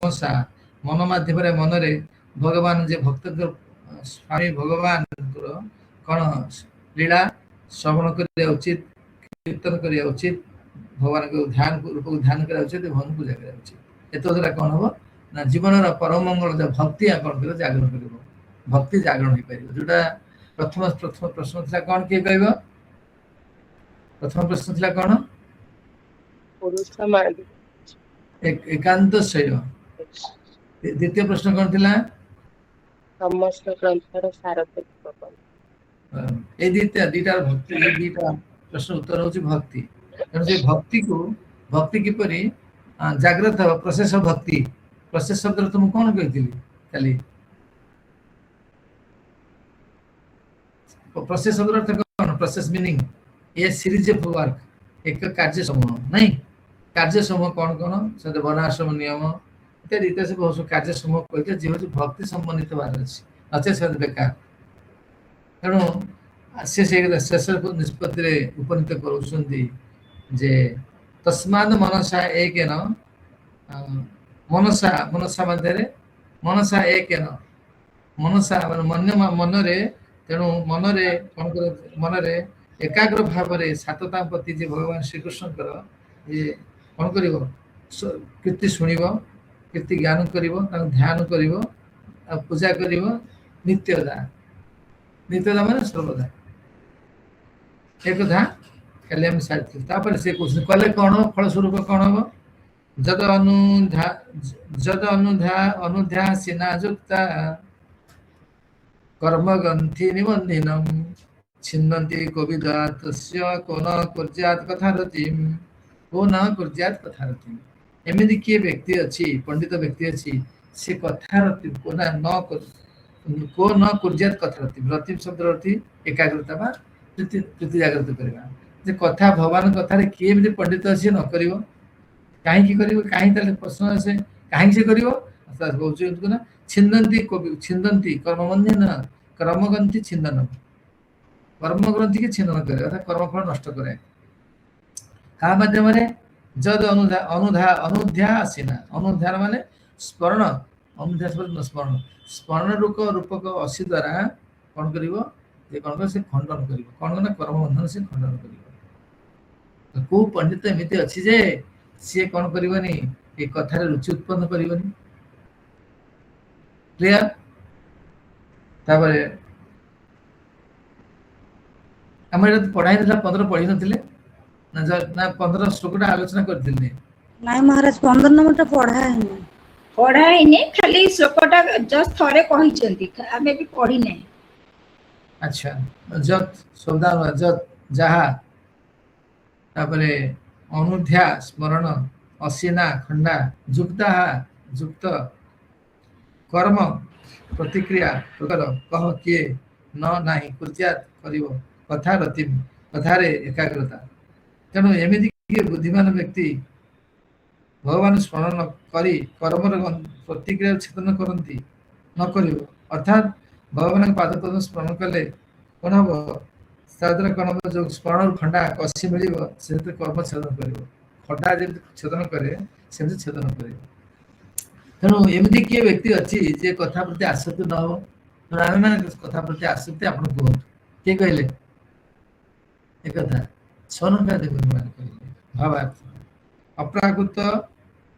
मनसा मन माध्यम मनरे भगवान जे भक्त स्वामी भगवान कौन लीला श्रवण करिया उचित कीर्तन करिया उचित भगवान को ध्यान रूप को ध्यान करा उचित भगवान पूजा करा उचित एत द्वारा कौन हम ना जीवन परम मंगल जो भक्ति कौन कर जागरण कर भक्ति जागरण हो पार जोटा प्रथम प्रथम प्रश्न था कौन किए कह प्रथम प्रश्न था कौन एकांत शैव द्वितीय प्रश्न कौन थिला समस्त ग्रंथर सारथिक ए दीटा भक्ति दीटा प्रश्न उत्तर होची भक्ति तेणु से भक्ति किपरि जागृत हो प्रोसेस ऑफ भक्ति प्रोसेस शब्द तुम कौन कहथिली खाली प्रोसेस शब्द अर्थ कौन process meaning A series of work एक कार्य समूह नहीं कार्य समूह कौन कौन से वर्णाश्रम नियम इत्यादि इत्यादि बहुत कार्य समूह कहते जी हूँ भक्ति संबंधित बात अच्छी नचे से बेकार तेणु से शेष निष्पत्ति उपनीत करुँचे जे तस्माद मनसा एक मनसा मनसा मध्य मनसा एक मनसा मन मनरे तेणु मनरे कौन कर मनरे एकाग्र भाव सातता प्रति जे भगवान श्रीकृष्ण कौन कर कीर्ति शुणव कीर्ति ज्ञान कर ध्यान कर पूजा कर नित्यदा नित्यदा मान सर्वदा एक कथा खाली आम सारी से कले कौन हम फलस्वरूप कौन हम जद अनुध्यासीना युक्ता कर्म ग्रंथि निबंधनम छिन्नन्ति कविदात को न कुर्यात कथारतिम को न कुर्यात कथारतिम एमिति किए व्यक्ति अच्छी पंडित व्यक्ति अच्छी से कथारति को न कुर्यात कथारतिम रतिम शब्द रति एकाग्रता बा प्रीति जागृत करबा जे कथा भगवान कथा रे किए भी पंडित अच्छी न करिवो काहे की करिवो काहे तले प्रश्न से काहे से करिवो अर्थात कहउछु ना छिन्नन्ति कवि छिन्नन्ति कर्मबंधन कर्मग्रंथि छिन्ननम कर्म ग्रंथि के छिन्न करे अर्थात कर्मफल नष्ट करे का माध्यम रे जद अनुध्यासीना अनुध्यान माने स्मरण अनुध्यास स्मरण स्मरण रूपक असी द्वारा कौन करिवो जे कौन कर से खंडन करिवो कौन ना कर्म बंधन से खंडन करिवो को पंडित एमिति अछि जे से कौन करिवनी ए कथा रे रुचि उत्पन्न करिवनी क्लियर तापरे हमर पढ़ाई दिला 15 पढ़ी नथिले ना 15 श्लोकटा आलोचना करथिले नाही महाराज 15 नंबरटा पढ़ाई ने खाली श्लोकटा जस्ट थरे कहिसंती हमें भी पढ़ी नै अच्छा जत शब्दार्थ जत जहा तापरे अनुध्या स्मरण असीना खंडा युक्ता युक्त कर्म प्रतिक्रिया प्रकार कह किए न नाही कुर्यात करिवो कथा रतिम कथारे एकाग्रता तेणु एमिति किए बुद्धिमान व्यक्ति भगवान स्मरण करी कर्मर प्रतिक्रिया छेदन करती न करिवो अर्थात भगवान पाद पद्म स्मरण कले कौन हम साधारण कौन हम जो स्मरण खंडा कषि मिल से कर्म छेदन कर खंडा जमी छेदन करे सेमती छेदन कर तेणु एमती किए व्यक्ति अच्छी जे कथा प्रति आसक्ति न हो तेणु आम मैंने कथा प्रति आसक्ति आप कहतु किए कहले एक कथा स्वर्ण भावार्थ अप्राकृत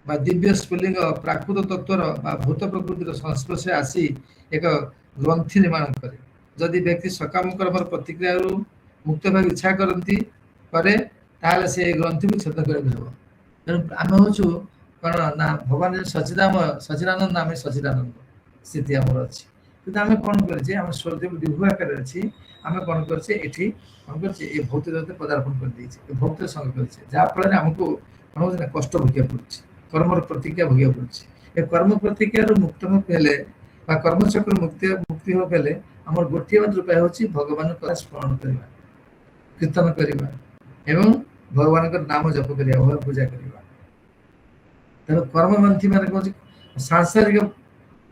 बा दिव्य स्फुलिंग प्राकृत तत्वर भूत प्रकृतिर संस्पर्शे आसी एक ग्रंथि निर्माण करे जदि व्यक्ति सकाम कर्म प्रतिक्रिया मुक्त भाव इच्छा करती करे ताले से ग्रंथि को छेद कर तेणु आम हूँ कौन ना भगवान सचिदानंद आम सचिदानंद स्थिति आम अच्छी कि आम कौन करे स्वदेव विभु आकार अच्छी आम कौन करे कौन करे भौतिक जगत पदार्पण कर भौतिक संग कर जहाँफल आमको कौन हो कष्ट भोगिया पड़े कर्मर प्रतिक्रिया भोगिया पड़े कर्म प्रतिक्रिया मुक्त हेले कर्मचक्र मुक्ति हो गले आम गोटे मात्र उपाय हूँ भगवान का स्मरण करवा कीर्तन करवा एवं भगवान नाम जप करवा पूजा करवा तेणु कर्मग्रंथि मान कौन सांसारिक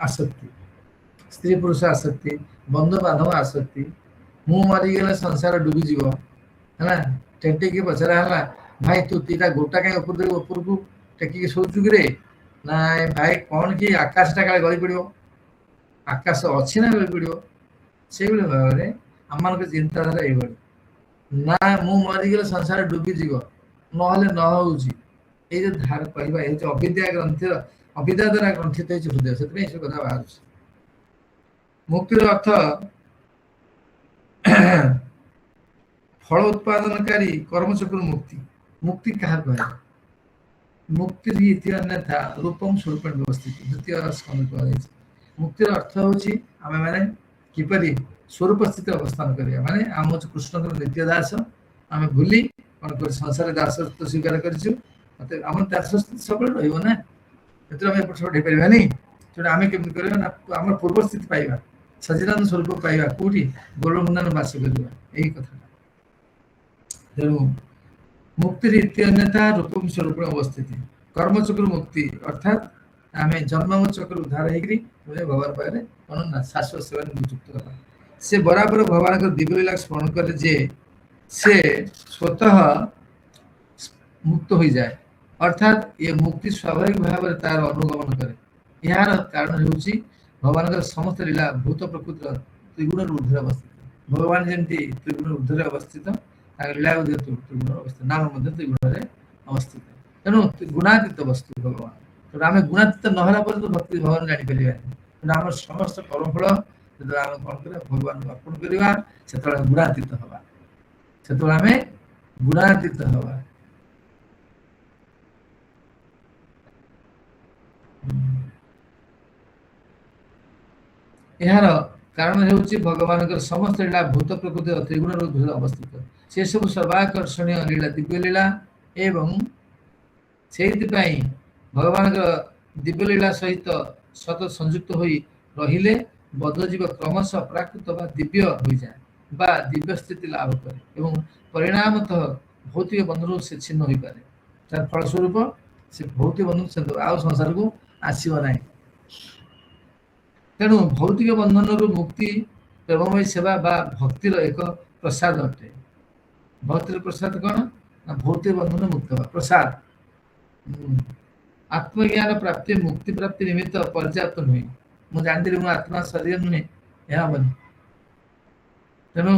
आसक्ति स्त्री पुरुष आसक्ति बंधु बांधव आसक्ति मु मरीगले संसार डूबीज है टेटिकी पचरा है भाई तू तीटा गोटा कहीं ऊपर को टेकिक शोचु कि ନାଇଁ ଭାଇ କଣ କି ଆକାଶଟା କାଳେ ଗଳି ପଡିବ, ଆକାଶ ଅଛି ନା ଗଳି ପଡିବ, ସେଇଭଳି ଭାବରେ ଆମମାନଙ୍କ ଚିନ୍ତାଧାରା ଏଇଭଳି। ନା ମୁଁ ମରିଗଲେ ସଂସାର ଡୁବିଯିବ, ନହେଲେ ନ ହଉଛି, ଏଇ ଯୋଉ ଧାର କହିବା ଏ ହଉଛି ଅବିଦ୍ୟା ଗ୍ରନ୍ଥିର, ଅବିଦ୍ୟା ଦ୍ୱାରା ଗ୍ରନ୍ଥିତ ହେଇଛି ହୃଦୟ, ସେଥିପାଇଁ ଏସବୁ କଥା ବାହାରୁଛି। ମୁକ୍ତିର ଅର୍ଥ ଫଳ ଉତ୍ପାଦନକାରୀ କର୍ମଚକ୍ର ମୁକ୍ତି। ମୁକ୍ତି କାହାକୁ କୁହାଯାଏ? ମୁକ୍ତି ଇତି ଅନ୍ୟଥା ରୂପಂ ସ୍ୱରୂପେଣ ବ୍ୟବସ୍ଥିତ, ଦ୍ୱିତୀୟ ସ୍କନ୍ଧ କୁହାଯାଇଛି। ମୁକ୍ତିର ଅର୍ଥ ହେଉଛି ଆମେ ମାନେ କିପରି ସ୍ୱରୂପ ସ୍ଥିତି ଅବସ୍ଥାନ କରିବା, ମାନେ ଆମ ହଉଛି କୃଷ୍ଣଙ୍କର ନିତ୍ୟ ଦାସ, ଆମେ ଭୁଲି କଣ କରି ସଂସାରରେ ଦାସତ୍ୱ ସ୍ୱୀକାର କରିଛୁ, ମତେ ଆମର ଦାସତ୍ୱ ସବୁବେଳେ ରହିବ ନା, ସେଥିରେ ଆମେ ଏପଟ ସେପଟ ହେଇପାରିବାନି। ତେଣୁ ଆମେ କେମିତି କରିବା ନା ଆମର ପୂର୍ବ ସ୍ଥିତି ପାଇବା, ସଚିଦାନନ୍ଦ ସ୍ୱରୂପ ପାଇବା, କୋଉଠି ଗୋଲ ମୁଣ୍ଡାନ ବାସ କରିବା, ଏଇ କଥାଟା। ତେଣୁ ମୁକ୍ତିର ଇତି ଅନ୍ୟଥା ରୂପମ ସ୍ୱରୂପ ଅବସ୍ଥିତି। କର୍ମଚକ୍ର ମୁକ୍ତି ଅର୍ଥାତ୍ ଆମେ ଜନ୍ମ ଚକ୍ର ଉଦ୍ଧାର ହେଇକରି ଭଗବାନ ପାଖରେ କଣ ନା ଶାଶ୍ୱତ ସେବାରେ ନିଯୁକ୍ତ ହେବା। ସେ ବରାବର ଭଗବାନଙ୍କର ଦିବ୍ୟଲୀଳା ସ୍ମରଣ କରେ ଯେ ସେ ସ୍ୱତଃ ମୁକ୍ତ ହୋଇଯାଏ, ଅର୍ଥାତ୍ ଏ ମୁକ୍ତି ସ୍ୱାଭାବିକ ଭାବରେ ତାର ଅନୁଗମନ କରେ। ଏହାର କାରଣ ହେଉଛି ଭଗବାନଙ୍କର ସମସ୍ତ ଲୀଳା ଭୂତ ପ୍ରକୃତିର ତ୍ରିଗୁଣର ଊର୍ଦ୍ଧ୍ୱରେ ଅବସ୍ଥିତ। ଭଗବାନ ଯେମିତି ତ୍ରିଗୁଣର ଊର୍ଦ୍ଧ୍ୱରେ ଅବସ୍ଥିତ, ତାଙ୍କ ଲୀଳା ମଧ୍ୟ ତ୍ରିଗୁଣରେ ଅବସ୍ଥିତ, ନାମ ମଧ୍ୟ ତ୍ରିଗୁଣରେ ଅବସ୍ଥିତ। ତେଣୁ ଗୁଣାତୀତ ବସ୍ତୁ ଭଗବାନ। ତେଣୁ ଆମେ ଗୁଣାତୀତ ନହେଲା ପର୍ଯ୍ୟନ୍ତ ଭକ୍ତି ଭଗବାନ ଜାଣିପାରିବାନି। ତେଣୁ ଆମର ସମସ୍ତ କର୍ମଫଳ ଯେତେବେଳେ ଆମେ କଣ କରିବା ଭଗବାନଙ୍କୁ ଅର୍ପଣ କରିବା, ସେତେବେଳେ ଗୁଣାତୀତ ହବା, ସେତେବେଳେ ଆମେ ଗୁଣାତୀତ ହବା। ଏହାର କାରଣ ହେଉଛି ଭଗବାନଙ୍କର ସମସ୍ତ ଲୀଳା ଭୂତ ପ୍ରକୃତିର ତ୍ରିଗୁଣର ଊର୍ଦ୍ଧ୍ୱରେ ଅବସ୍ଥିତ। ସେ ସବୁ ସର୍ବାକର୍ଷଣୀୟ ଲୀଳା ଦିବ୍ୟ ଲୀଳା ଏବଂ ସେଇଥିପାଇଁ ଭଗବାନଙ୍କର ଦିବ୍ୟ ଲୀଳା ସହିତ ସତ ସଂଯୁକ୍ତ ହୋଇ ରହିଲେ ବଦ୍ଧଜୀବ କ୍ରମଶଃ ପ୍ରାକୃତ ବା ଦିବ୍ୟ ହୋଇଯାଏ ବା ଦିବ୍ୟ ସ୍ଥିତି ଲାଭ କରେ ଏବଂ ପରିଣାମତଃ ଭୌତିକ ବନ୍ଧନରୁ ସେ ଛିନ୍ନ ହୋଇପାରେ। ତାର ଫଳସ୍ୱରୂପ ସେ ଭୌତିକ ବନ୍ଧନ ଆଉ ସଂସାରକୁ ଆସିବ ନାହିଁ। ତେଣୁ ଭୌତିକ ବନ୍ଧନରୁ ମୁକ୍ତି ପ୍ରେମମୟୀ ସେବା ବା ଭକ୍ତିର ଏକ ପ୍ରସାଦ ଅଟେ। ଭକ୍ତିର ପ୍ରସାଦ କଣ ନା ଭୌତିକ ବନ୍ଧନ ମୁକ୍ତ ହେବା ପ୍ରସାଦ। ଆତ୍ମଜ୍ଞାନ ପ୍ରାପ୍ତି ମୁକ୍ତି ପ୍ରାପ୍ତି ନିମିତ୍ତ ପର୍ଯ୍ୟାପ୍ତ ନୁହେଁ। ମୁଁ ଜାଣିଥିଲି ମୋ ଆତ୍ମା ଶରୀର ନୁହେଁ, ଏହା ହବନି। ତେଣୁ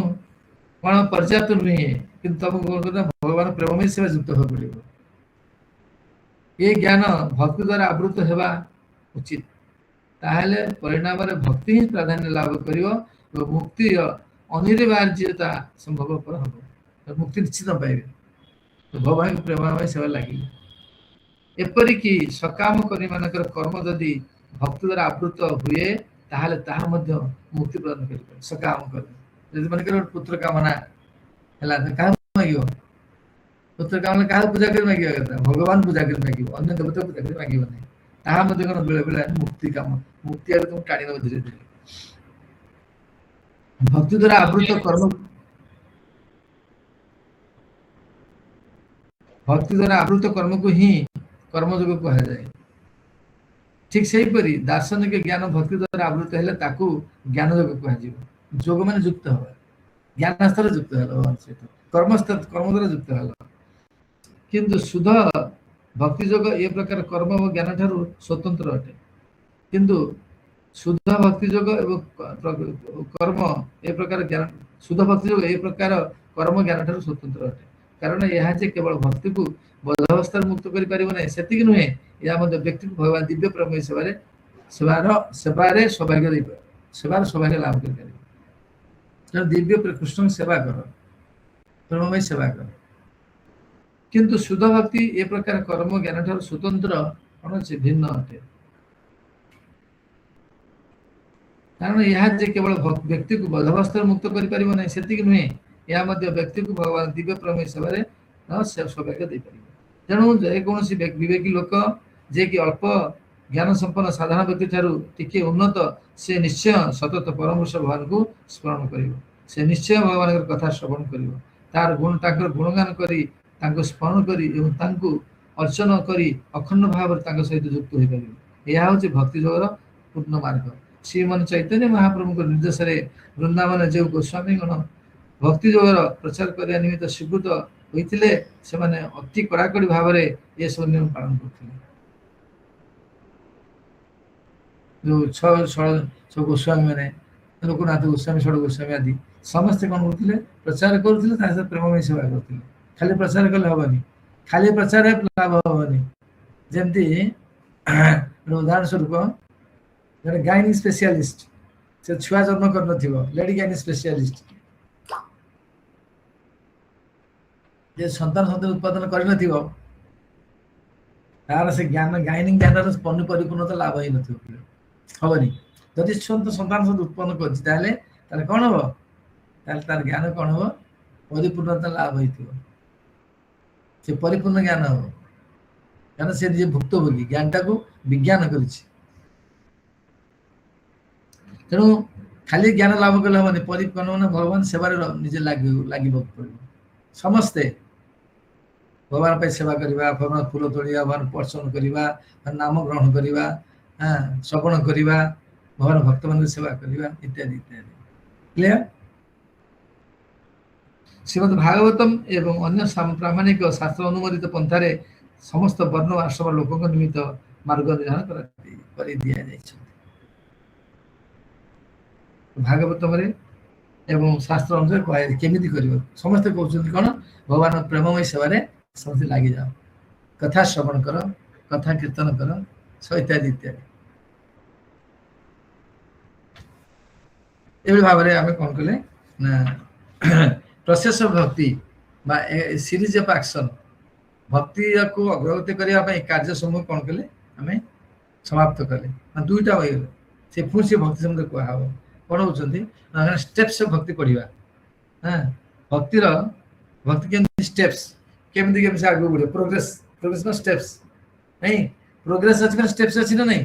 କଣ ପର୍ଯ୍ୟାପ୍ତ ନୁହେଁ, କିନ୍ତୁ ତମକୁ କଣ କରିବା ଭଗବାନ ପ୍ରେମମୟୀ ସେବା ଯୁକ୍ତ ହେବାକୁ ପଡିବ। ଏ ଜ୍ଞାନ ଭକ୍ତି ଦ୍ୱାରା ଆବୃତ ହେବା ଉଚିତ, ତାହେଲେ ପରିଣାମରେ ଭକ୍ତି ହିଁ ପ୍ରାଧାନ୍ୟ ଲାଭ କରିବ ଏବଂ ମୁକ୍ତିର ଅନିବାର୍ଯ୍ୟତା ସମ୍ଭବପର ହବ। ମୁକ୍ତି ନିଶ୍ଚିତ ପାଇବେ ଭଗବାନଙ୍କ ପ୍ରେମମୟ ସେବା ଲାଗିବ। ଏପରିକି ସକାମ କର୍ମୀ ମାନଙ୍କର କର୍ମ ଯଦି ଭକ୍ତି ଦ୍ୱାରା ଆବୃତ ହୁଏ, ତାହେଲେ ତାହା ମଧ୍ୟ ମୁକ୍ତି ପ୍ରଦାନ କରିବ। ସକାମ କର୍ମୀ ଯଦି ମନେକର ଗୋଟେ ପୁତ୍ର କାମନା ହେଲା, କାହାକୁ ମାଗିବ? ପୁତ୍ର କାମନା କାହାକୁ ପୂଜା କରି ମାଗିବା କଥା? ଭଗବାନ ପୂଜା କରି ମାଗିବ, ଅନ୍ୟ ଦେବତା ପୂଜା କରି ମାଗିବ ନାହିଁ। ତାହା ମଧ୍ୟ କଣ ବେଳେ ବେଳେ ମୁକ୍ତି କାମ, ମୁକ୍ତି ଆଡକୁ ତୁମକୁ ଟାଣି ନେବ ଧୀରେ ଧୀରେ। ଭକ୍ତି ଦ୍ୱାରା ଆବୃତ କର୍ମ, ଭକ୍ତି ଦ୍ୱାରା ଆବୃତ କର୍ମକୁ ହିଁ କର୍ମଯୋଗ କୁହାଯାଏ। ଠିକ ସେହିପରି ଦାର୍ଶନିକ ଜ୍ଞାନ ଭକ୍ତି ଦ୍ୱାରା ଆବୃତ ହେଲେ ତାକୁ ଜ୍ଞାନ ଯୋଗ କୁହାଯିବ। ଯୋଗ ମାନେ ଯୁକ୍ତ ହବା, ଜ୍ଞାନ ସ୍ତର ଯୁକ୍ତ ହେଲା ଭଗବାନ ସହିତ, କର୍ମ ଦ୍ୱାରା ଯୁକ୍ତ ହେଲା। କିନ୍ତୁ ଶୁଦ୍ଧ ଭକ୍ତି ଯୋଗ ଏ ପ୍ରକାର କର୍ମ ଓ ଜ୍ଞାନ ଠାରୁ ସ୍ୱତନ୍ତ୍ର ଅଟେ। କିନ୍ତୁ ଶୁଦ୍ଧ ଭକ୍ତି ଯୋଗ ଏବଂ କର୍ମ ଏ ପ୍ରକାର ଜ୍ଞାନ, ଶୁଦ୍ଧ ଭକ୍ତି ଯୋଗ ଏ ପ୍ରକାର କର୍ମ ଜ୍ଞାନ ଠାରୁ ସ୍ୱତନ୍ତ୍ର ଅଟେ। କାରଣ ଏହା ଯେ କେବଳ ଭକ୍ତିକୁ ବଦ୍ଧାବସ୍ଥାରୁ ମୁକ୍ତ କରିପାରିବ ନାହିଁ, ସେତିକି ନୁହେଁ, ଏହା ମଧ୍ୟ ବ୍ୟକ୍ତିକୁ ଭଗବାନ ଦିବ୍ୟ ପ୍ରେମମୟୀ ସେବାରେ ସୌଭାଗ୍ୟ ଲାଭ କରିପାରିବ। ତେଣୁ ଦିବ୍ୟ କୃଷ୍ଣଙ୍କ ସେବା କର, ପ୍ରେମମୟୀ ସେବା କର। କିନ୍ତୁ ଶୁଦ୍ଧ ଭକ୍ତି ଏ ପ୍ରକାର କର୍ମ ଜ୍ଞାନ ଠାରୁ ସ୍ୱତନ୍ତ୍ର କଣ ଅଛି? ଭିନ୍ନ ଅଟେ। କାରଣ ଏହା ଯେ କେବଳ ବ୍ୟକ୍ତିକୁ ବଦ୍ଧାବସ୍ଥାରୁ ମୁକ୍ତ କରିପାରିବ ନାହିଁ, ସେତିକି ନୁହେଁ, ଏହା ମଧ୍ୟ ବ୍ୟକ୍ତିକୁ ଭଗବାନ ଦିବ୍ୟ ପ୍ରେମମୟୀ ସେବାରେ ସୌଭାଗ୍ୟ ଦେଇପାରିବ। ତେଣୁ ଯେକୌଣସି ବିବେକୀ ଲୋକ ଯିଏକି ଅଳ୍ପ ଜ୍ଞାନ ସମ୍ପନ୍ନ ସାଧାରଣ ବ୍ୟକ୍ତି ଠାରୁ ଟିକେ ଉନ୍ନତ, ସେ ନିଶ୍ଚୟ ସତତ ପରମପୁରୁଷ ଭଗବାନଙ୍କୁ ସ୍ମରଣ କରିବ। ସେ ନିଶ୍ଚୟ ଭଗବାନଙ୍କର କଥା ଶ୍ରବଣ କରିବ, ତାଙ୍କର ଗୁଣଗାନ କରି, ତାଙ୍କୁ ସ୍ମରଣ କରି ଏବଂ ତାଙ୍କୁ ଅର୍ଚ୍ଚନ କରି ଅଖଣ୍ଡ ଭାବରେ ତାଙ୍କ ସହିତ ଯୁକ୍ତ ହୋଇପାରିବ। ଏହା ହେଉଛି ଭକ୍ତି ଯୋଗର ପୂର୍ଣ୍ଣ ମାର୍ଗ। ଶ୍ରୀମନ୍ ଚୈତନ୍ୟ ମହାପ୍ରଭୁଙ୍କ ନିର୍ଦ୍ଦେଶରେ ବୃନ୍ଦାବନ ଯେଉଁ ଗୋସ୍ୱାମୀଗଣ ଭକ୍ତି ଯୋଗର ପ୍ରଚାର କରିବା ନିମିତ୍ତ ସ୍ୱୀକୃତ ହୋଇଥିଲେ, ସେମାନେ ଅତି କଡ଼ାକଡ଼ି ଭାବରେ ଏସବୁ ନିୟମ ପାଳନ କରୁଥିଲେ। जो छह सब गोस्वामी मैंने लोकनाथ गोस्वामी षड गोस्वामी आदि समस्ते कौन करते प्रचार करते प्रेममय सेवा करते खाली प्रचार कले हेनी खाली प्रचार लाभ हेनी जमती उदाहरण स्वरूप जन गाइनिंग स्पेशलिस्ट से छुआ जन्म कर लेडी गाइनिंग स्पेशलिस्ट जे संतान संतान उत्पादन कर तार से ज्ञान गाइनिंग ज्ञान परिपूर्णता लाभ ही नबनी जदि संतान सहित उत्पन्न कर कौन हम तार ज्ञान कौन हम परिपूर्णता लाभ हो परिपूर्ण ज्ञान हम कारण से निजे भुक्तभोगी ज्ञानटा को विज्ञान कर तेणु खाली ज्ञान लाभ कले हेनी परिपूर्ण भगवान सेवार निजे लगे पड़े समस्ते भगवान पे सेवा करवा भगवान फूल तोड़ा भगवान पर्सन करवा नाम ग्रहण करवा श्रवण करवा भगवान भक्त मान सेवा करवा इत्यादि इत्यादि क्लियर श्रीमद भागवतम एवं अन्य प्रामाणिक शास्त्र अनुमोदित पंथारे समस्त वर्ण आश्रम लोक निमित्त मार्ग निर्धारण कर दिया भागवतम एवं शास्त्र अनुसार कह केमी कर समस्ते कहते कौन भगवान प्रेममय सेवा समस्त लगी जाओ कथा श्रवण कर कथा कीर्तन कर सब इत्यादि इत्यादि ये भाव में आम कौन कले प्रोसेस ऑफ भक्ति सीरीज ऑफ एक्शन भक्ति को अग्रगति करने कार्य समूह कौन कले आम समाप्त कले दुईटा हो से पुणी से भक्ति समूह कह कौन होती स्टेप्स ऑफ भक्ति पढ़ा हाँ भक्तिर भक्ति के स्टेप्स केमती केमती आगे बढ़े प्रोग्रेस प्रोग्रेस ना स्टेप्स नहीं प्रोग्रेस अच्छी स्टेप्स अच्छी ना नहीं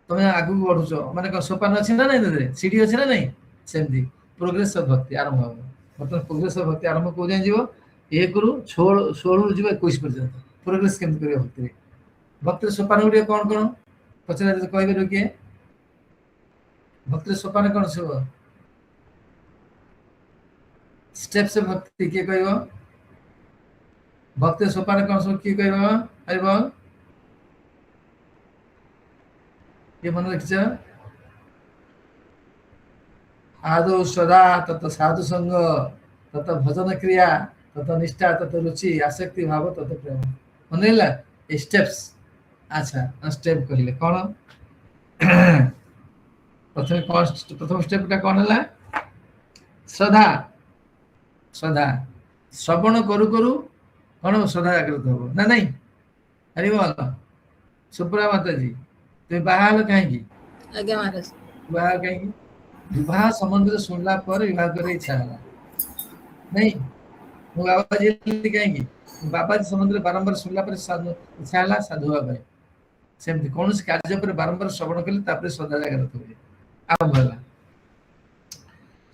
तुम आगे बढ़ुच माने सोपान अच्छी ना नहीं सीढ़ी अच्छी ना नहीं सेमती प्रोग्रेस ऑफ भक्ति आरंभ हम बर्तमान प्रोग्रेस ऑफ भक्ति आरंभ कौ जाए जीव एक रु 16 जीव 21 पर्यंत प्रोग्रेस केमती कर भक्ति भक्ति सोपान गुड़िया कौन कौन पचार कह किए भक्ति सोपान कौन सब स्टेप्स ऑफ भक्ति किए कह भक्ति सोपान कौन सब किए कह ये मन रखिच आदौ सदा तत साधु संग तत भजन क्रिया तत निष्ठा तत रुचि आसक्ति भाव तत प्रेम मन स्टेप्स अच्छा स्टेप कहले कौन प्रथम स्टेपटा कौन है श्रद्धा श्रद्धा श्रवण करू करू कौन श्रद्धा जागृत हम ना नहीं हरि बोल सुप्रा माता जी तुम बाहर कहीं आज्ञा महाराज विवाह कहीं विवाह संबंध सुनला पर विवाह करे इच्छा है नहीं मो बाबा जी कहीं बाबा जी संबंध बारंबार सुनला पर इच्छा है साधु भाई सेमती कौन कार्य पर बारंबार श्रवण कले श्रद्धा जागृत हुए आरंभ है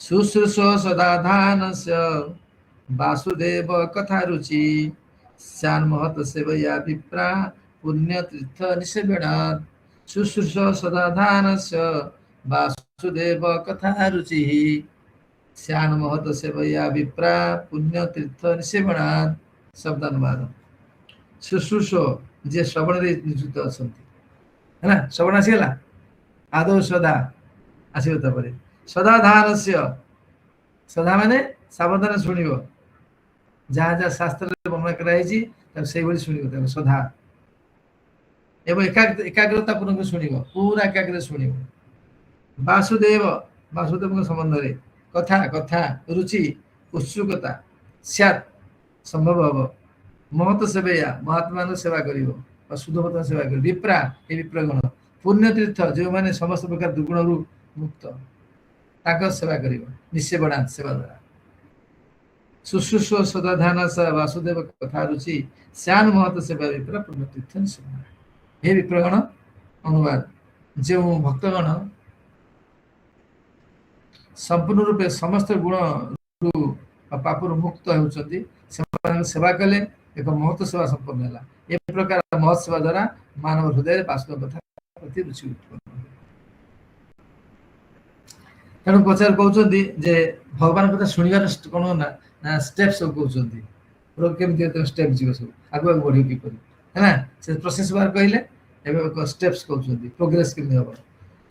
शुश्रूष सदाधान वासुदेव कथा रुचि श्यान महत सेवया विप्रा पुण्य तीर्थ निसेवनात् शुश्रूष सदाधान वासुदेव कथा रुचि श्यान महत सेवया विप्रा पुण्य तीर्थ निसेवनात् शब्दानुवाद शुश्रूष जे श्रवण नियुक्त अच्छा है ना श्रवण आसीगला आदौ श्रद्धा आसो तापर सदाधान से सदा माने सावधान शुण जहाँ जहाँ शास्त्र वर्णना कराई से शुण सदा एवं एकाग्रता पूर्वक शुण पूरा एकाग्र शुण वासुदेव वासुदेव संबंध में कथा कथा रुचि उत्सुकता सैत् संभव हम महत सेवया महात्मा सेवा कर शुद्धभत्मा सेवा कर विप्रा ये विप्रगण पुण्य तीर्थ जो मैंने समस्त प्रकार दुर्गुण मुक्त सेवा कर निसेवना सेवा द्वारा शुश्रूष सदाधान वासुदेव कथा रुचि श्यान महत सेवा विप्रा पुण्य तीर्थ निसेवना हे विप्रगण अनुवाद जो भक्तगण संपूर्ण रूपे समस्त गुण पापु मुक्त होती सेवा कले एक महत्व सेवा संपन्न है ये प्रकार महत् सेवा द्वारा मानव हृदय वास्तव कथा प्रति रुचि उत्पन्न तेणु पचार कहते जे भगवान कथा शुणवार कौन ना स्टेप सब कहते केमी स्टेप जीव सब आगे आगे बढ़ कि है ना से प्रोसेस बार कहले ଏବେ ସ୍ଟେପ୍ସ କହୁଛନ୍ତି ପ୍ରୋଗ୍ରେସ କେମିତି ହବ।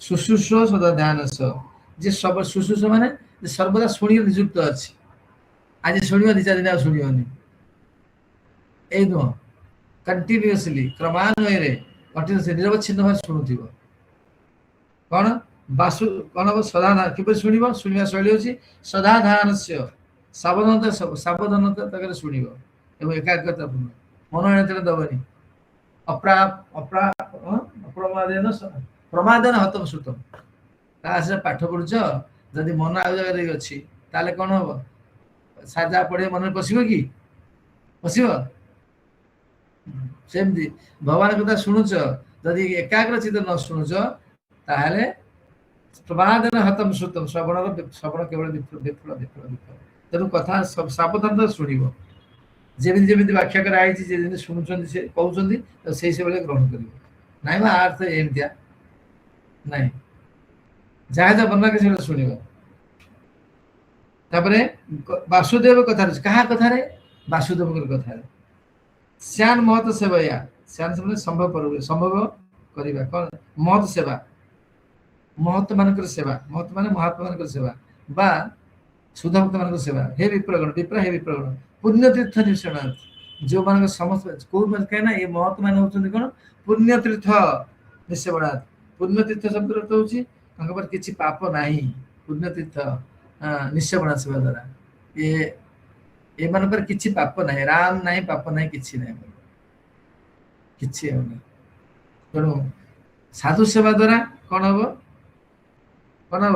शुश्रूष सदा ध्यान जे सब शुश्रूष माने सर्वदा शुणी निजुक्त अच्छी आज शुण दी चार दिन शुणनी यही नुह कंटिन्यूअसली क्रमान्वय कंटिन्यूअसली निरवच्छिन्न भाव शुणुव कौन बासु कौन हम सदा किपर शुणव शुणा शैली अच्छी सदा ध्यान से सावधानता सावधानता शुणव एवं एकाग्रतापूर्ण मनोनयन दबनी अपरा अपरा अप्रमादेन प्रमादन हतम श्रुतम पाठ पढ़ुच जदि मन आउ जगह अच्छी ताले कौन हम साजा पढ़े मन पशिब कि पशिब सेमती भगवान कथा शुणुच जदि एकाग्र चित न शुणुच ताहले प्रमादन हतम श्रुतम श्रवण श्रवण केवल विफल विफल विफल विफल तेणु कथा सावधान शुणव जमी जमी व्याख्या कराई शुणुंट से कहते से ग्रहण कर ना अर्थ एमतिया नहीं जहाँ जहाँ वर्णना के शुणव वासुदेव कथा क्या कथा वासुदेव कथा श्यान महत सेवया श्यान से संभव संभव करवा कौन महत सेवा महत मान सेवा महत मान महात्मा मान सेवा बा शुद्ध भक्त मान सेवा हे विप्रगण विप्र हे विप्रगण पुण्यतीर्थ निषणार्थ जो मान समस्त कौन कहीं ये महत मान होती कौन पुण्यतीर्थ निषेवणार्थ पुण्यतीर्थ शब्द अर्थ हूँ किसी पाप ना पुण्यतीर्थ निषेवणा सेवा द्वारा ये मान किसी पाप ना राम ना पाप ना कि तेणु साधु सेवा द्वारा कौन हम कौन हम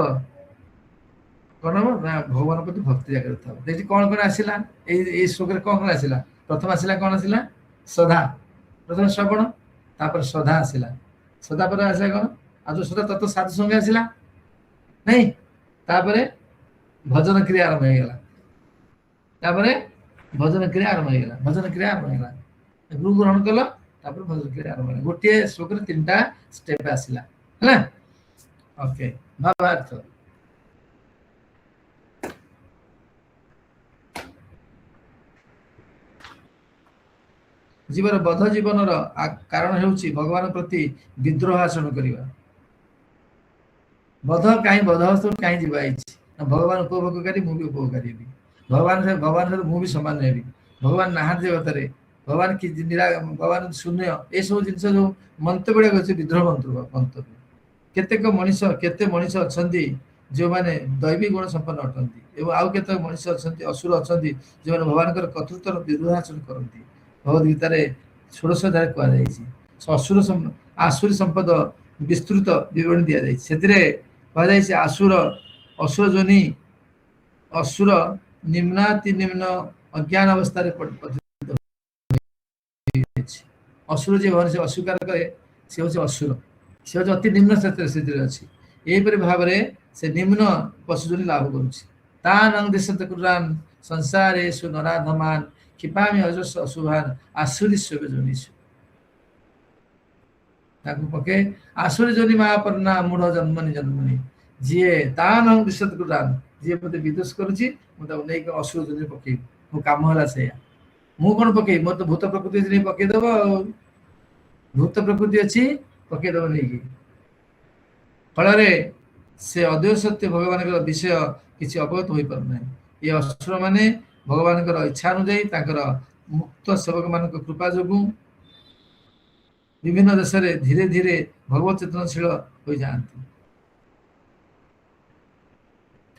कौन हम ना भगवान प्रति भक्ति जागृत हम देखिए कौन कौन आसला ये श्लोक कौन कौन आसला प्रथम आसला कौन आसला श्रद्धा प्रथम श्रवण तापर श्रद्धा आसला श्रद्धा पर आसला कौन आज श्रद्धा तत्व साधु संगे आसला नहीं तापर भजन क्रिया आरंभ हो गला तापर भजन क्रिया आरंभ हो गला भजन क्रिया आरंभ हो गला गुरु ग्रहण कल तापर भजन क्रिया आरंभ हो गोटे श्लोक रे तीनटा स्टेप आसला है ओके भावार्थ जीवन बध जीवन कारण होउछि भगवान प्रति विद्रोह आचरण करवा बध कहीं बधस्त कहीं जीवा भगवान उपभोगकारी मुझे उपभोगकारी हेबी भगवान से मुझे समान हेबी भगवान नहा जगत भगवान की भगवान शून्य ये सब जिन जो मंत्र गुड़ाक अच्छे विद्रोह मंत्र केतेक मनीष केते मनीष अच्छा जो मैंने दैवी गुण संपन्न अटंती एवं आउ केते मनीष अच्छा असुर अच्छा जो मैंने भगवान कर्तृत्व विरोधाचरण करती भगवदगीतार षोड़श अध्याय कहुई असुर आसुरी संपद विस्तृत विवरण दि जाए कहुई आसुर असुर जोनि असुर निम्नाति निम्न अज्ञान अवस्था असुर जी भगवान से अस्वीकार करे सी हूँ असुर सी हूँ अति निम्न स्थिति अच्छी यहीपरि भाव में से निम्न पशुजोनि लाभ करुरान संसार नराधमान क्षिपामी अजस अशुभान आसुरी जोनिषु पके आसुरी जोनि महापन्ना मूढ़ जन्मनि जन्मनि जी तान दिशत कुरान जी मत विदोष करुच्ची मुझे असुर जोनि पकई मो कम है से मु कौन पकई मोर तो भूत प्रकृति नहीं पकईदेव भूत प्रकृति अच्छी पकईदेव नहीं फल से अद्वैत सत्य भगवान विषय किसी अवगत हो पारना ये असुर माने भगवान इच्छा अनुजाई मुक्त सेवक मान कृपा जो विभिन्न देश में धीरे धीरे भगवत चेतनशील हो जाती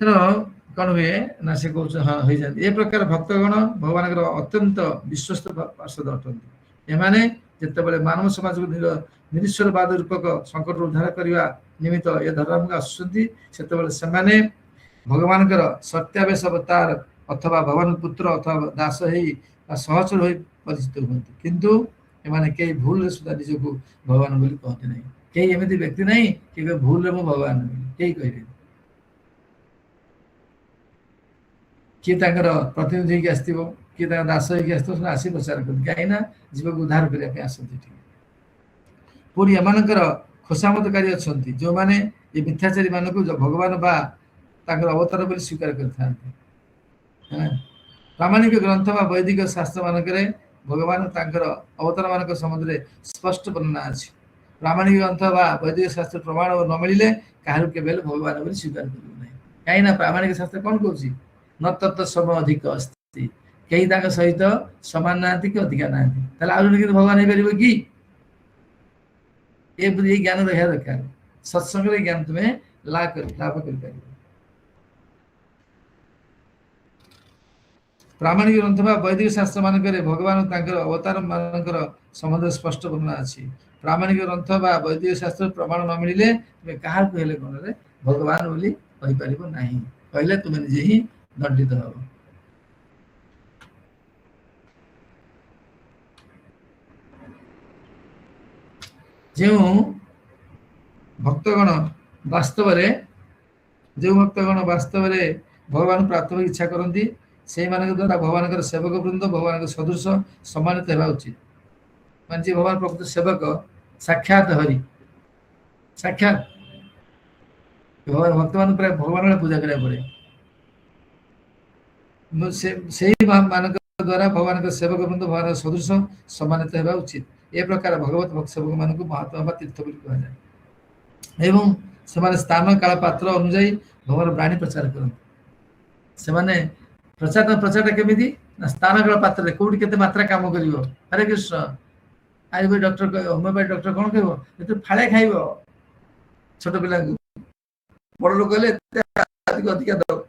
कौन हुए ना से कह हाँ हो जाती ए प्रकार भक्तगण भगवान अत्यंत विश्वस्त पार्षद अटंती एमाने जितेबाला मानव समाज को निरीश्वरवाद रूपक संकट उद्धार करने निमित्त ये धर्म को आसुँच से भगवान सत्यावेश अवतार अथवा भगवान पुत्र अथवा दास सहचर हो परिचित होती किंतु एमाने कई भूल सुधा निजक भगवान बोली कहते नहीं कई एमती व्यक्ति नहीं कि भूल रे भगवान कई कह किए प्रतिनिधि की आसो किए दास होगी आसी प्रचार कर कहीं जीव को उद्धार करने आसती पुरी एमानकर खोसामतकारी अच्छा जो मैंने ये मिथ्याचारी मान को भगवान बा अवतार बोली स्वीकार करते प्रामाणिक ग्रंथ बा वैदिक शास्त्र मानक भगवान अवतार मान संबंध में स्पष्ट वर्णना अच्छी प्रामाणिक ग्रंथ बा वैदिक शास्त्र प्रमाण न मिले काहरु केबे भगवान बोली स्वीकार करू नहीं कहीं ना प्रामाणिक शास्त्र कौन कहूँ न तत्व सम अधिक अस्ति कहीं ताक सहित समान नांती कि अधिका नांती ताले आउर कि भगवान हे परिबो कि ए ज्ञान रहा दरकार सत्संग ज्ञान तुम्हें लाभ कर पारिबो प्रामाणिक ग्रंथ बा वैदिक शास्त्र मानकरे भगवान तांकर अवतार मानकर संबंध स्पष्ट वर्णना अछि प्रामाणिक ग्रंथ बा वैदिक शास्त्र प्रमाण न मिलिले तुमे काहा कहले कोन रे भगवान बोली कहि परिबो नाही कहले तुमे निजे ही दंडित हो जो भक्तगण वास्तव रे जो भक्तगण वास्तव रे भगवान प्राप्त इच्छा करती से मानक द्वारा भगवान सेवक वृंद भगवान सदृश सम्मानित होगा उचित मान जी भगवान प्रकृत सेवक साक्षात हरि साक्षात भगवान भक्त मान प्राय भगवान पूजा करा पड़े से मानक द्वारा भगवान सेवक वृंद भगवान सदृश सम्मानित होगा उचित ए प्रकार भगवत भक्त सेवक मान महात्मा तीर्थ बोली कहा जाए एवं से स्थान काल पात्र अनुजाई भगवान वाणी प्रचार करते प्रचार केमी स्थान काल पात्र कौटी के मात्रा कम कर Hare Krishna Ayurveda doctor homeopath doctor कौन कह फाड़े खाइब छोट पिला बड़ लोक कहले अधिक दो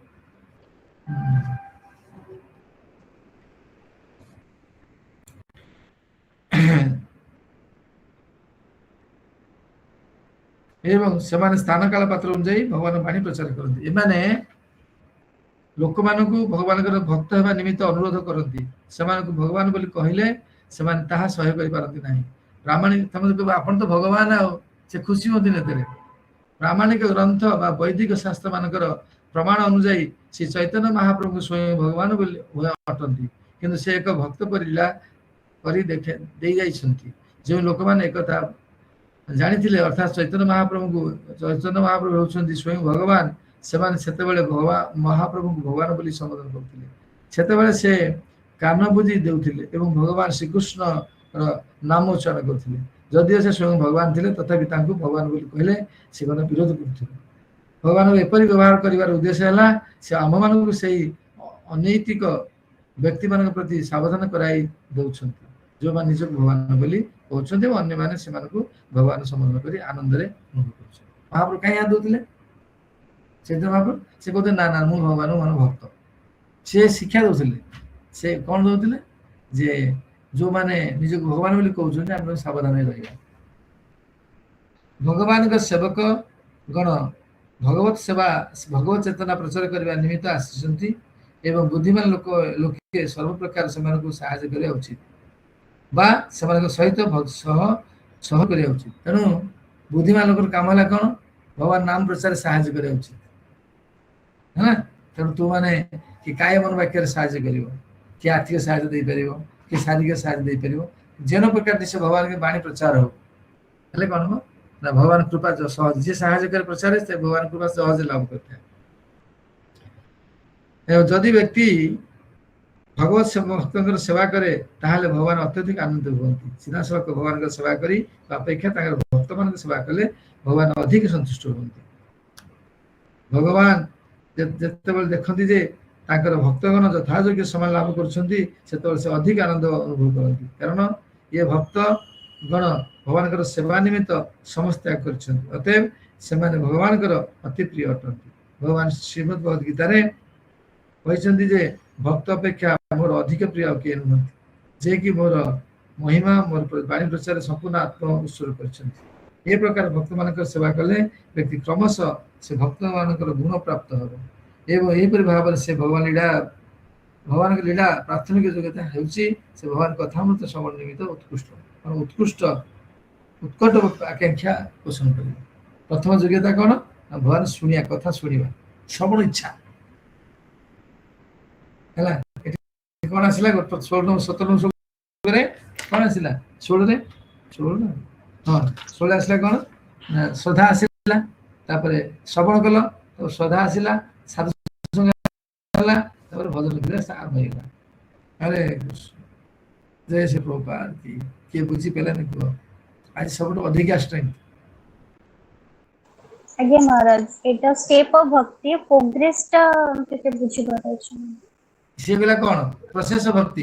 एवं सेमाने स्थान काल पात्र अनुजाई भगवान वाणी प्रचार करते एमाने लोक मानक भगवान भक्त होगा निमित्त अनुरोध करती भगवान बोली कहले से सह्य करती ना प्रामाणिक आपन तो भगवान से खुशी होती नेतरे प्रामाणिक ग्रंथ बा वैदिक शास्त्र मानकर प्रमाण अनुजाई श्री चैतन्य महाप्रभु स्वयं भगवान बोली अटंती किंतु से एक भक्त पर लीला करी देखे दे जाइछंती जो लोक माने एकता जानी अर्थात चैतन्य महाप्रभु होउछंती स्वयं भगवान सेतेबेले भगवान महाप्रभु को भगवान बोली संबोधन करते से कान बुझी देउथिले एवं भगवान श्रीकृष्ण नाम उच्चारण करते जदिओ से स्वयं भगवान थे तथापि तांको भगवान बोली कहले से विरोध करते भगवान एपरी व्यवहार करिवार उद्देश्य है से आम मानक से अनैतिक व्यक्ति मान प्रति सावधान कराई दौरान जो मान निज भगवान बोली कहते अन्य मैंने से भगवान संबोधन कर आनंद महाप्रभु कहीं यहाँ दौले चैतन्य महाप्रभु से कहते ना ना मु भगवान मान भक्त से शिक्षा दौले से कौन दौले जे जो माने निज भगवान बोली कहते आम सावधान रहा भगवान का सेवक गण भगवत सेवा भगवत चेतना प्रचार करने निमित्त आसी एवं बुद्धिमान लोके सर्व प्रकार से साहाय्य करने उचित बा सहित सह करने उचित तेणु बुद्धिमान लोक काम है कौन भगवान नाम प्रचार साहाय्य करने उचित है ना तेणु तू मैंने कि काय मन वाक्य साहाय्य कर कि आर्थिक साहाय्य दे पार कि शारीरिक साहाय्य दे पार जेन प्रकार से भगवान के वाणी प्रचार हो कौन हो ना भगवान कृपा सहज जी साहाय्य कर प्रचार से भगवान कृपा सहज लाभ करते हैं जदि व्यक्ति भगवत भक्त सेवा करे ताहले भगवान अत्यधिक आनंद हमें सीधा सड़क भगवान सेवा करी अपेक्षा भक्त मान सेवा कले भगवान अधिक संतुष्ट होती भगवान जिते देखते जे भक्तगण यथायोग्य सम्मान लाभ कर अधिक आनंद अनुभव करती कारण ये भक्तगण भगवान सेवा निमित्त समस्त त्याग कर अतएव से भगवान अति प्रिय अटंती भगवान श्रीमद भगवद गीतार कहते जे भक्त अपेक्षा मोर अधिक प्रिय किए नुहति जे कि मोर महिमा मोर वाणी प्रचार संपूर्ण आत्म उत्सर्ग कर प्रकार भक्त मान सेवा कले व्यक्ति क्रमश से भक्त मान गुण प्राप्त हो एवं यहीपरि भाव से भगवान लीला प्राथमिक योग्यता होउछि से भगवान कथामृत श्रवण निमित्त उत्कृष्ट उत्कट आकांक्षा पोषण कर प्रथम योग्यता कौन भगवान शुणिया कथा शुणा श्रवण इच्छा है कौन आसला 16 कौन आसला 16 हाँ 16 आसला कौन श्रद्धा आसला श्रवण कल तो श्रद्धा आसला भजन आरंभ होगा अरे जय श्री प्रभुपाद की किए बुझी पारे कह आज सब अधिक स्ट्रेंथ आज्ञा महाराज एटा स्टेप ऑफ भक्ति प्रोग्रेस टा केते बुझी पारे छै से बेला कौन प्रोसेस भक्ति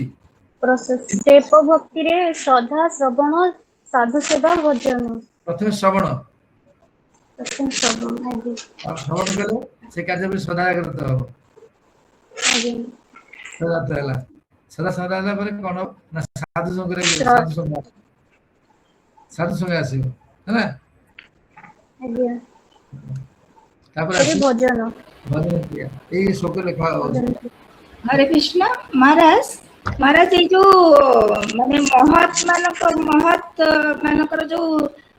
प्रोसेस स्टेप ऑफ भक्ति रे श्रद्धा श्रवण साधु सेवा भजन प्रथम श्रवण प्रथम श्रवण आज्ञा और श्रवण कले से कार्य में सदा करते हो आज्ञा सदा तला सदा सदा पर कौन ना साधु संग रे साधु संग आसीबो है ना आज्ञा तापर अरे भजन भजन किया ए शोक लिखा हो हरे कृष्ण महाराज महाराज ये जो माने महत मानकर जो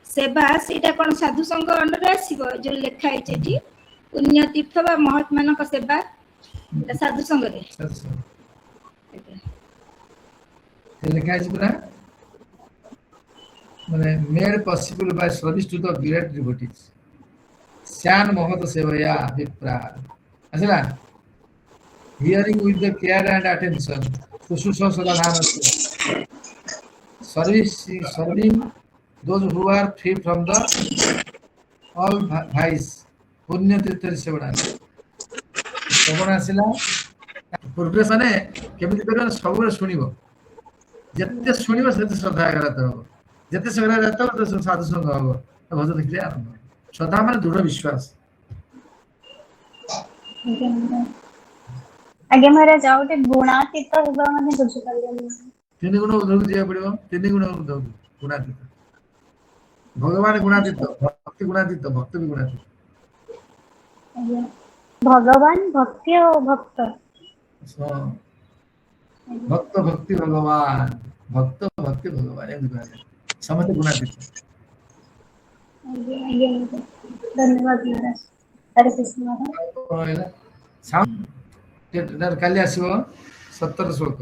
सेवा सेटा कोन साधु संग अंडर आसीबो जो लेखा है जी पुण्य तीर्थ बा महत मानक सेवा साधु संग रे लिखा है पूरा माने made possible by service to the great devotees श्यान महत सेवया विप्रा असला hearing with the care and attention सुसुषो सदाधान serving those who are free from the all vices पुण्य तीर्थ सेवना श्रवण आसिला प्रोग्रेस माने केमिति करबा सब सुनिबो जत्ते सुनिबो सेते श्रद्धा करत हो जत्ते श्रद्धा रहत हो तो साधु संग हो भजन क्रिया आरंभ श्रद्धा माने दृढ़ विश्वास आज्ञा महाराज आउटे गुणातीत होबा माने बुझी पारे तीन गुण उद्धव दिया पड़िबो तीन गुण उद्धव गुणातीत भगवान गुणातीत भक्ति गुणातीत भक्त भी गुणातीत आज्ञा भगवान भक्ति और भक्त भक्त भक्ति भगवान भक्त भक्ति भगवान ये गुण समस्त गुणातीत आज्ञा धन्यवाद महाराज हरे कृष्ण महाराज साउंड काली आसीबो 17 श्लोक